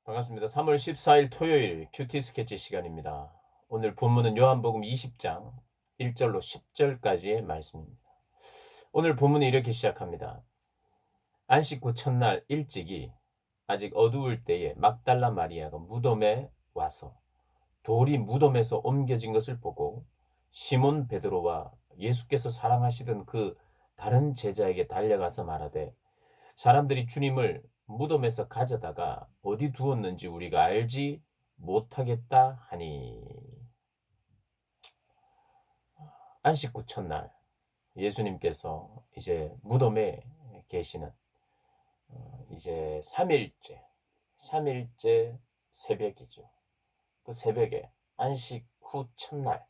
반갑습니다. 3월 14일 토요일 큐티 스케치 시간입니다. 오늘 본문은 요한복음 20장 1절로 10절까지의 말씀입니다. 오늘 본문이 이렇게 시작합니다. 안식 후 첫날 일찍이 아직 어두울 때에 막달라 마리아가 무덤에 와서 돌이 무덤에서 옮겨진 것을 보고 시몬 베드로와 예수께서 사랑하시던 그 다른 제자에게 달려가서 말하되 사람들이 주님을 무덤에서 가져다가 어디 두었는지 우리가 알지 못하겠다 하니. 안식 후 첫날 예수님께서 이제 무덤에 계시는 이제 3일째 새벽이죠. 그 새벽에 안식 후 첫날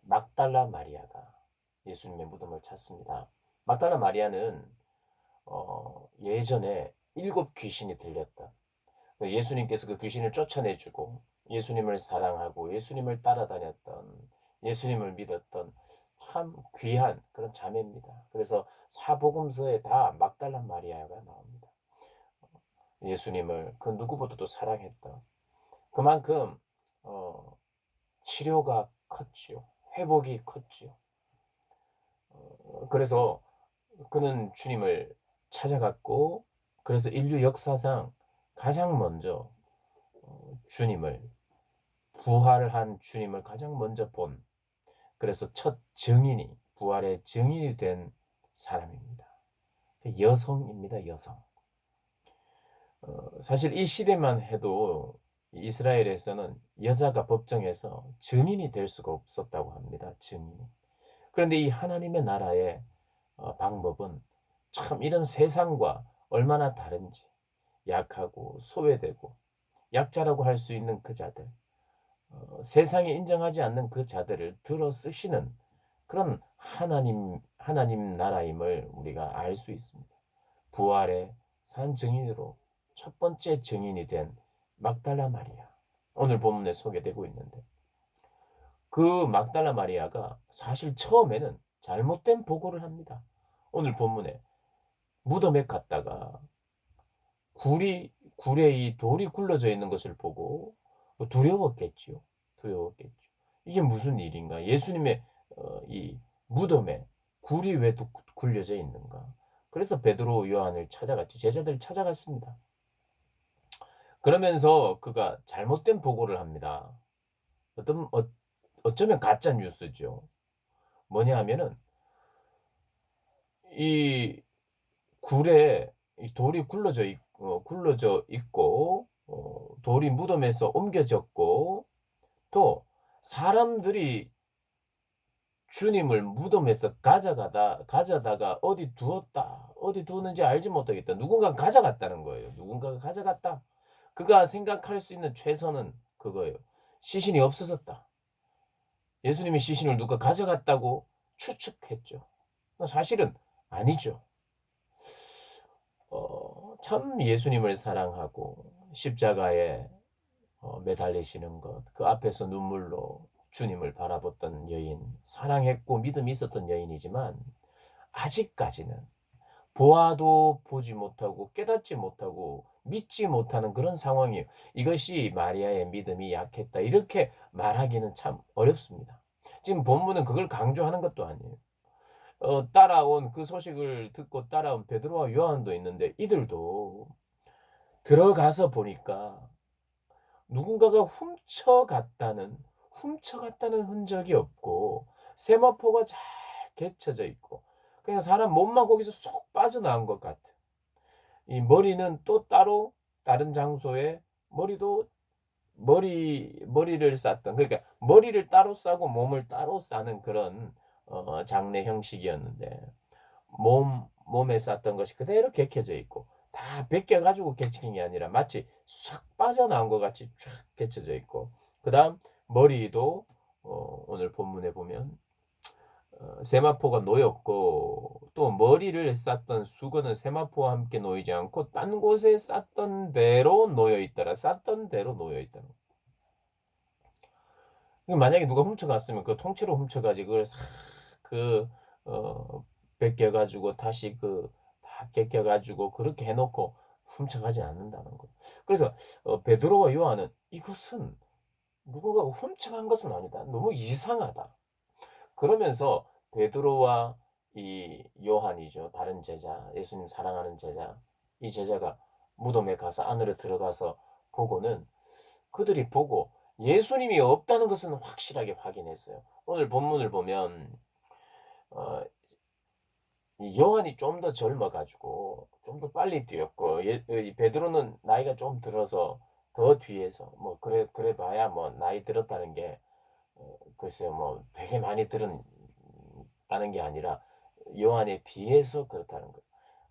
막달라 마리아가 예수님의 무덤을 찾습니다. 막달라 마리아는 예전에 7 귀신이 들렸다. 예수님께서 그 귀신을 쫓아내주고 예수님을 사랑하고 예수님을 따라다녔던, 예수님을 믿었던 참 귀한 그런 자매입니다. 그래서 사복음서에 다 막달라 마리아가 나옵니다. 예수님을 그 누구보다도 사랑했던, 그만큼 치료가 컸지요. 회복이 컸지요. 그래서 그는 주님을 찾아갔고, 그래서 인류 역사상 가장 먼저 주님을, 부활한 주님을 가장 먼저 본, 그래서 첫 증인이, 부활의 증인이 된 사람입니다. 여성입니다. 여성. 사실 이 시대만 해도 이스라엘에서는 여자가 법정에서 증인이 될 수가 없었다고 합니다. 증인이. 그런데 이 하나님의 나라의 방법은 참 이런 세상과 얼마나 다른지, 약하고 소외되고 약자라고 할 수 있는 그 자들, 세상이 인정하지 않는 그 자들을 들어 쓰시는 그런 하나님 나라임을 우리가 알 수 있습니다. 부활의 산 증인으로 첫 번째 증인이 된 막달라 마리아, 오늘 본문에 소개되고 있는데, 그 막달라 마리아가 사실 처음에는 잘못된 보고를 합니다. 오늘 본문에 무덤에 갔다가 굴에 이 돌이 굴러져 있는 것을 보고 두려웠겠지요. 두려웠겠죠. 이게 무슨 일인가? 예수님의 이 무덤에 굴이 왜 굴려져 있는가? 그래서 베드로, 요한을 찾아갔지. 제자들을 찾아갔습니다. 그러면서 그가 잘못된 보고를 합니다. 어쩌면 가짜 뉴스죠. 뭐냐 하면은 이 굴에 이 돌이 굴러져 있고, 돌이 무덤에서 옮겨졌고, 또 사람들이 주님을 무덤에서 가져다가 어디 두었는지 알지 못하겠다. 누군가 가져갔다는 거예요. 누군가가 가져갔다. 그가 생각할 수 있는 최선은 그거예요. 시신이 없어졌다. 예수님이 시신을 누가 가져갔다고 추측했죠. 사실은 아니죠. 참 예수님을 사랑하고 십자가에 매달리시는 것, 그 앞에서 눈물로 주님을 바라봤던 여인, 사랑했고 믿음이 있었던 여인이지만 아직까지는 보아도 보지 못하고 깨닫지 못하고 믿지 못하는 그런 상황이에요. 이것이 마리아의 믿음이 약했다, 이렇게 말하기는 참 어렵습니다. 지금 본문은 그걸 강조하는 것도 아니에요. 따라온, 그 소식을 듣고 따라온 베드로와 요한도 있는데, 이들도 들어가서 보니까 누군가가 훔쳐갔다는 흔적이 없고, 세마포가 잘 개쳐져 있고, 그냥 사람 몸만 거기서 쏙 빠져나온 것 같아. 이 머리는 또 따로 다른 장소에, 머리를 쌌던, 그러니까 머리를 따로 싸고 몸을 따로 싸는 그런 장례 형식이었는데, 몸에 쌌던 것이 그대로 개켜져 있고, 다 벗겨 가지고 개치는 게 아니라 마치 싹 빠져나온 것 같이 쫙 개쳐져 있고, 그다음 머리도 오늘 본문에 보면 세마포가 놓였고, 또 머리를 쌌던 수건은 세마포와 함께 놓이지 않고 딴 곳에 쌌던 대로 놓여 있더라. 쌌던 대로 놓여 있다는 거. 만약에 누가 훔쳐갔으면 그 통째로 훔쳐가지, 그걸 싹그 벗겨가지고 다시 다 벗겨가지고 그렇게 해놓고 훔쳐가지 않는다는 거예요. 그래서 베드로와 요한은 이것은 누군가가 훔쳐간 것은 아니다. 너무 이상하다. 그러면서 베드로와 이 요한이죠. 다른 제자, 예수님 사랑하는 제자, 이 제자가 무덤에 가서 안으로 들어가서 보고는 그들이 보고 예수님이 없다는 것은 확실하게 확인했어요. 오늘 본문을 보면 어, 이 요한이 좀 더 젊어가지고 좀 더 빨리 뛰었고 이 베드로는 나이가 좀 들어서 더 뒤에서 뭐 그래 봐야 뭐 나이 들었다는 게 글쎄요 뭐 되게 많이 들었다는 게 아니라 요한에 비해서 그렇다는 거예요.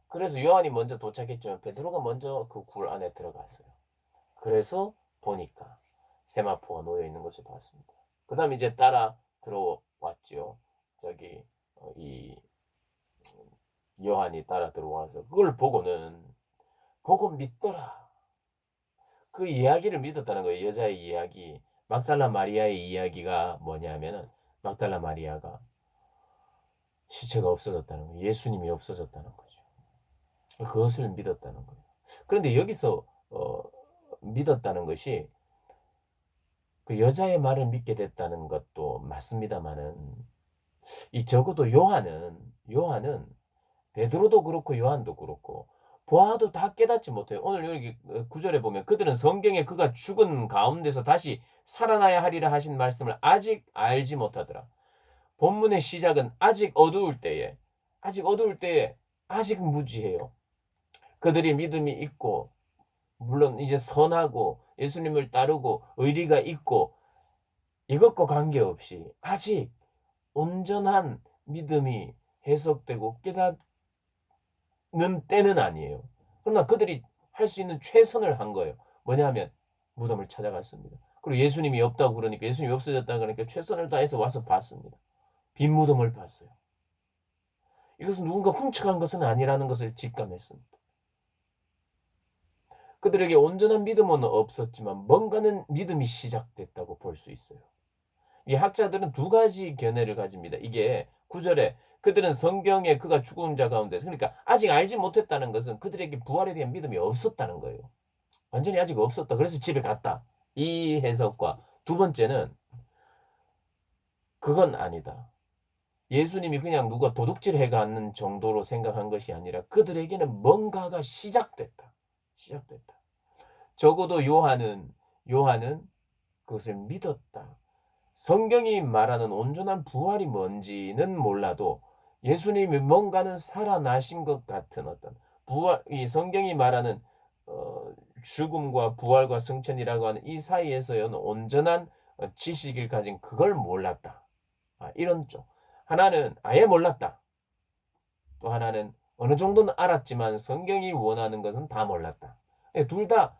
그래서 요한이 먼저 도착했지만 베드로가 먼저 그 굴 안에 들어갔어요. 그래서 보니까 세마포가 놓여 있는 것을 봤습니다. 그다음 이제 따라 들어왔지요. 저기 이 요한이 따라 들어와서 그걸 보고는 보고 믿더라. 그 이야기를 믿었다는 거예요. 여자의 이야기. 막달라 마리아의 이야기가 뭐냐면은 막달라 마리아가 시체가 없어졌다는 거예요. 예수님이 없어졌다는 거죠. 그것을 믿었다는 거예요. 그런데 여기서 믿었다는 것이 그 여자의 말을 믿게 됐다는 것도 맞습니다만은 이 적어도 요한은 베드로도 그렇고 요한도 그렇고 보아도 다 깨닫지 못해요. 오늘 여기 9절에 보면 그들은 성경에 그가 죽은 가운데서 다시 살아나야 하리라 하신 말씀을 아직 알지 못하더라. 본문의 시작은 아직 어두울 때에 아직 무지해요. 그들이 믿음이 있고 물론 이제 선하고 예수님을 따르고 의리가 있고 이것과 관계없이 아직 온전한 믿음이 해석되고 깨닫는 때는 아니에요. 그러나 그들이 할 수 있는 최선을 한 거예요. 뭐냐면 무덤을 찾아갔습니다. 그리고 예수님이 없다고 그러니까 예수님이 없어졌다고 그러니까 최선을 다해서 와서 봤습니다. 빈 무덤을 봤어요. 이것은 누군가 훔쳐간 것은 아니라는 것을 직감했습니다. 그들에게 온전한 믿음은 없었지만 뭔가는 믿음이 시작됐다고 볼 수 있어요. 이 학자들은 두 가지 견해를 가집니다. 이게 9절에 그들은 성경에 그가 죽은 자 가운데 그러니까 아직 알지 못했다는 것은 그들에게 부활에 대한 믿음이 없었다는 거예요. 완전히 아직 없었다. 그래서 집에 갔다. 이 해석과 두 번째는 그건 아니다. 예수님이 그냥 누가 도둑질 해가는 정도로 생각한 것이 아니라 그들에게는 뭔가가 시작됐다. 시작됐다. 적어도 요한은 그것을 믿었다. 성경이 말하는 온전한 부활이 뭔지는 몰라도 예수님이 뭔가는 살아나신 것 같은 어떤 부활, 이 성경이 말하는 죽음과 부활과 승천이라고 하는 이 사이에서의 온전한 지식을 가진 그걸 몰랐다. 이런 쪽. 하나는 아예 몰랐다. 또 하나는 어느 정도는 알았지만 성경이 원하는 것은 다 몰랐다. 둘 다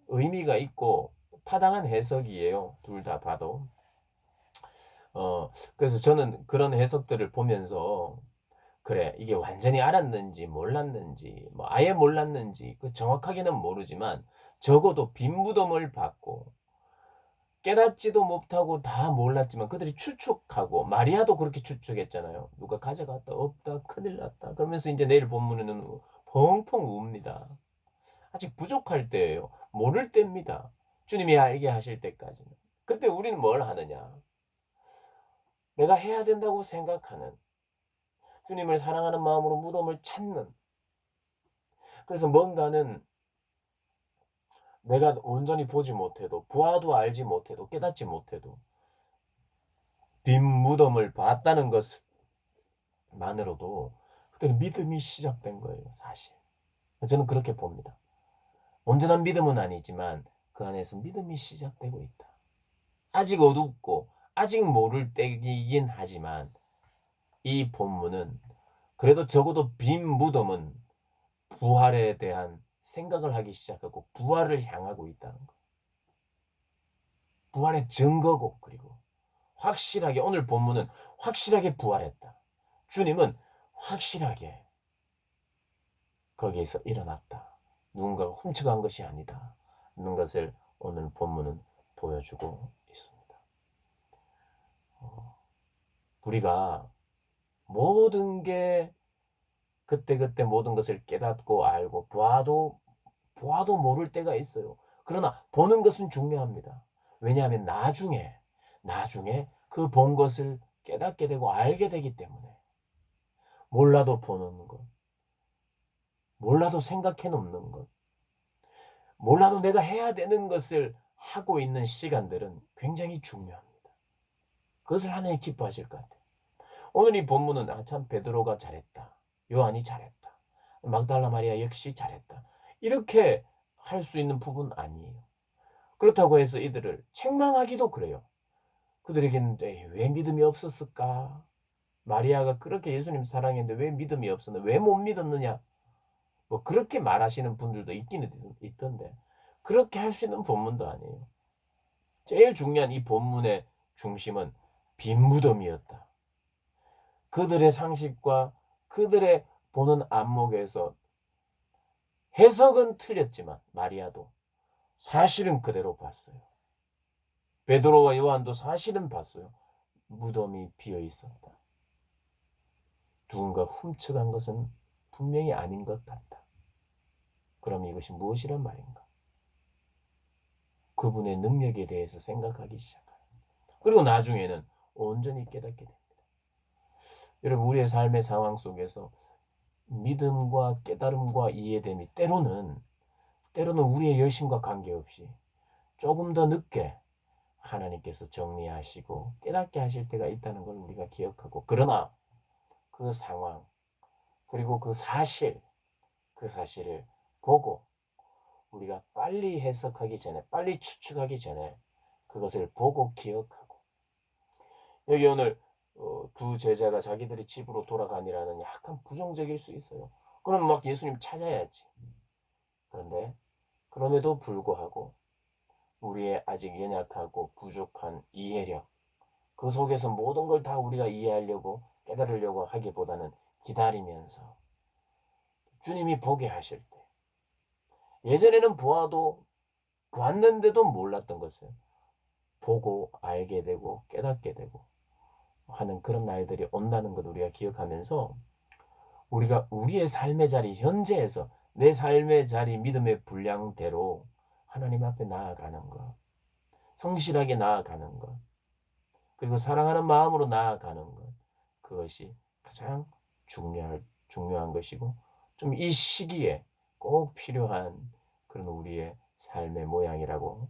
의미가 있고 타당한 해석이에요. 둘 다 봐도. 그래서 저는 그런 해석들을 보면서 그래 이게 완전히 알았는지 몰랐는지 뭐 아예 몰랐는지 그 정확하게는 모르지만 적어도 빈 무덤을 받고 깨닫지도 못하고 다 몰랐지만 그들이 추측하고 마리아도 그렇게 추측했잖아요. 누가 가져갔다 없다 큰일 났다 그러면서 이제 내일 본문에는 펑펑 웁니다. 아직 부족할 때예요. 모를 때입니다. 주님이 알게 하실 때까지는. 그때 우리는 뭘 하느냐? 내가 해야 된다고 생각하는 주님을 사랑하는 마음으로 무덤을 찾는 그래서 뭔가는 내가 온전히 보지 못해도 부하도 알지 못해도 깨닫지 못해도 빈 무덤을 봤다는 것만으로도 그때는 믿음이 시작된 거예요. 사실 저는 그렇게 봅니다. 온전한 믿음은 아니지만 그 안에서 믿음이 시작되고 있다. 아직 어둡고 아직 모를 때이긴 하지만 이 본문은 그래도 적어도 빈 무덤은 부활에 대한 생각을 하기 시작하고 부활을 향하고 있다는 거. 부활의 증거고 그리고 확실하게 오늘 본문은 확실하게 부활했다. 주님은 확실하게 거기에서 일어났다. 누군가가 훔쳐간 것이 아니다. 있는 것을 오늘 본문은 보여주고 있습니다. 우리가 모든 게 그때그때 모든 것을 깨닫고 알고 보아도 모를 때가 있어요. 그러나 보는 것은 중요합니다. 왜냐하면 나중에 그 본 것을 깨닫게 되고 알게 되기 때문에. 몰라도 보는 것, 몰라도 생각해 놓는 것, 몰라도 내가 해야 되는 것을 하고 있는 시간들은 굉장히 중요합니다. 그것을 하나님 기뻐하실 것 같아요. 오늘 이 본문은 참 베드로가 잘했다. 요한이 잘했다. mag달라 마리아 역시 잘했다. 이렇게 할 수 있는 부분 아니에요. 그렇다고 해서 이들을 책망하기도 그래요. 그들에게는 왜 믿음이 없었을까? 마리아가 그렇게 예수님 사랑했는데 왜 믿음이 없었나? 왜 못 믿었느냐? 뭐 그렇게 말하시는 분들도 있기는 있던데 그렇게 할 수 있는 본문도 아니에요. 제일 중요한 이 본문의 중심은 빈 무덤이었다. 그들의 상식과 그들의 보는 안목에서 해석은 틀렸지만 마리아도 사실은 그대로 봤어요. 베드로와 요한도 사실은 봤어요. 무덤이 비어 있었다. 누군가 훔쳐간 것은 분명히 아닌 것 같다. 그럼 이것이 무엇이란 말인가? 그분의 능력에 대해서 생각하기 시작합니다. 그리고 나중에는 온전히 깨닫게 됩니다. 여러분 우리의 삶의 상황 속에서 믿음과 깨달음과 이해됨이 때로는 우리의 열심과 관계없이 조금 더 늦게 하나님께서 정리하시고 깨닫게 하실 때가 있다는 걸 우리가 기억하고 그러나 그 상황 그리고 그 사실을 보고 우리가 빨리 해석하기 전에 빨리 추측하기 전에 그것을 보고 기억하고 여기 오늘 두 제자가 자기들이 집으로 돌아가니라는 약간 부정적일 수 있어요. 그럼 막 예수님 찾아야지. 그런데 그럼에도 불구하고 우리의 아직 연약하고 부족한 이해력 그 속에서 모든 걸 다 우리가 이해하려고 깨달으려고 하기보다는 기다리면서 주님이 보게 하실 때 예전에는 보았는데도 몰랐던 것을 보고 알게 되고 깨닫게 되고 하는 그런 날들이 온다는 것 우리가 기억하면서 우리가 우리의 삶의 자리 현재에서 내 삶의 자리 믿음의 분량대로 하나님 앞에 나아가는 것 성실하게 나아가는 것 그리고 사랑하는 마음으로 나아가는 것 그것이 가장 중요한 것이고 좀 이 시기에 꼭 필요한 그런 우리의 삶의 모양이라고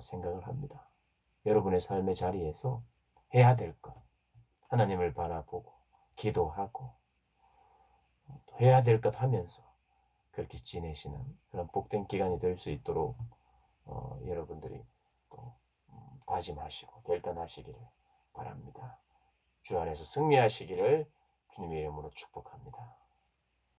생각을 합니다. 여러분의 삶의 자리에서 해야 될 것 하나님을 바라보고 기도하고 해야 될 것 하면서 그렇게 지내시는 그런 복된 기간이 될 수 있도록 여러분들이 또 다짐하시고 결단하시기를 바랍니다. 주 안에서 승리하시기를 주님의 이름으로 축복합니다.